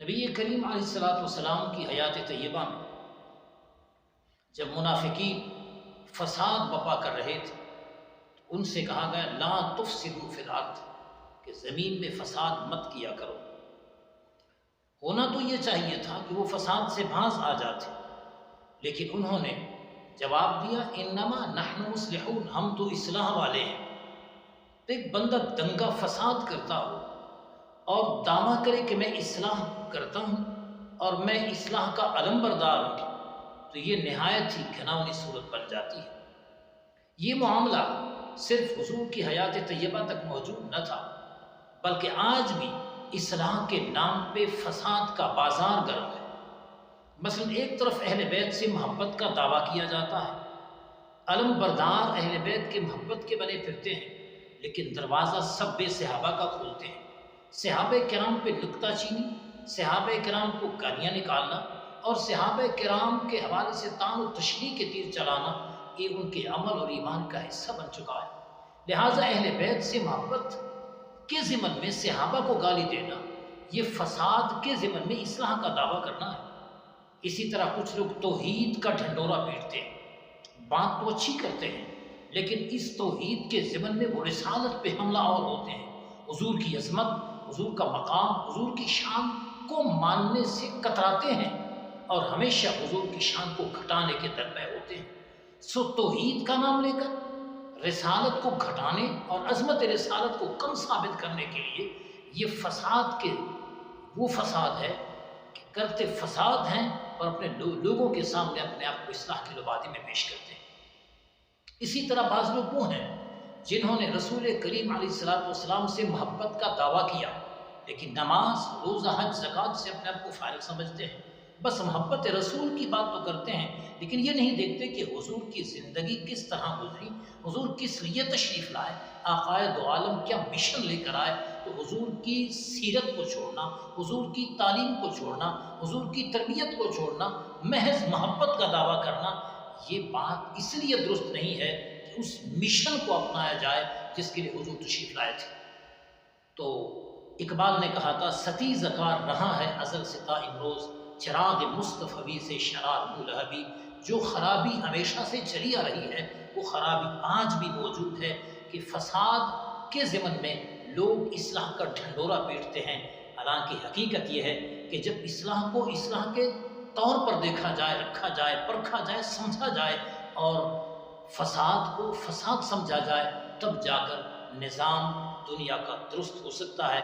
نبی کریم علیہ السلام کی حیات طیبہ میں جب منافقین فساد بپا کر رہے تھے تو ان سے کہا گیا لا تفسدوا فی الارض، کہ زمین میں فساد مت کیا کرو۔ ہونا تو یہ چاہیے تھا کہ وہ فساد سے باز آ جاتے، لیکن انہوں نے جواب دیا انما نحن مصلحون، ہم تو اصلاح والے ہیں۔ تو ایک بندہ دنگا فساد کرتا ہو اور دعویٰ کرے کہ میں اصلاح کرتا ہوں اور میں اصلاح کا علم بردار ہوں، تو یہ نہایت ہی گھناؤنی صورت بن جاتی ہے۔ یہ معاملہ صرف حضور کی حیات طیبہ تک موجود نہ تھا، بلکہ آج بھی اصلاح کے نام پہ فساد کا بازار گرم ہے۔ مثلا ایک طرف اہل بیت سے محبت کا دعویٰ کیا جاتا ہے، علم بردار اہل بیت کے محبت کے بنے پھرتے ہیں، لیکن دروازہ سب صحابہ کا کھولتے ہیں۔ صحابہ کرام پہ نکتہ چینی، صحابہ کرام کو گالیاں نکالنا اور صحابہ کرام کے حوالے سے طعن و تشنیع کے تیر چلانا، یہ ان کے عمل اور ایمان کا حصہ بن چکا ہے۔ لہٰذا اہل بیت سے محبت کے ضمن میں صحابہ کو گالی دینا، یہ فساد کے ضمن میں اصلاح کا دعویٰ کرنا ہے۔ اسی طرح کچھ لوگ توحید کا ڈھنڈورا پیٹتے ہیں، بات تو اچھی کرتے ہیں، لیکن اس توحید کے ضمن میں وہ رسالت پہ حملہ اور ہوتے ہیں، حضور کی عظمت، حضور کا مقام، حضور کی شان کو ماننے سے کتراتے ہیں اور ہمیشہ حضور کی شان کو گھٹانے کے درپے ہوتے ہیں۔ سو توحید کا نام لے کر رسالت کو گھٹانے اور عظمت رسالت کو کم ثابت کرنے کے لیے یہ فساد کے وہ فساد ہے کہ کرتے فساد ہیں اور اپنے لوگوں کے سامنے اپنے آپ کو اصلاح کی لبادی میں پیش کرتے ہیں۔ اسی طرح بعض لوگ وہ ہیں جنہوں نے رسول کریم علیہ السلام سے محبت کا دعویٰ کیا، لیکن نماز، روزہ، حج، زکوٰۃ سے اپنے آپ کو فارغ سمجھتے ہیں، بس محبت رسول کی بات تو کرتے ہیں، لیکن یہ نہیں دیکھتے کہ حضور کی زندگی کس طرح گزری، حضور کس لیے تشریف لائے، آقائے دو عالم کیا مشن لے کر آئے۔ تو حضور کی سیرت کو چھوڑنا، حضور کی تعلیم کو چھوڑنا، حضور کی تربیت کو چھوڑنا، محض محبت کا دعویٰ کرنا، یہ بات اس لیے درست نہیں ہے کہ اس مشن کو اپنایا جائے جس کے لیے حضور تشریف لائے تھے۔ تو اقبال نے کہا تھا ستی زکار رہا ہے ازل سے تا امروز، چراغ مصطفی سے شرار بولہبی، جو خرابی ہمیشہ سے چلی آ رہی ہے وہ خرابی آج بھی موجود ہے کہ فساد کے ضمن میں لوگ اصلاح کا ڈھنڈورا پیٹتے ہیں۔ حالانکہ حقیقت یہ ہے کہ جب اصلاح کو اصلاح کے طور پر دیکھا جائے، رکھا جائے، پرکھا جائے، سمجھا جائے اور فساد کو فساد سمجھا جائے، تب جا کر نظام دنیا کا درست ہو سکتا ہے۔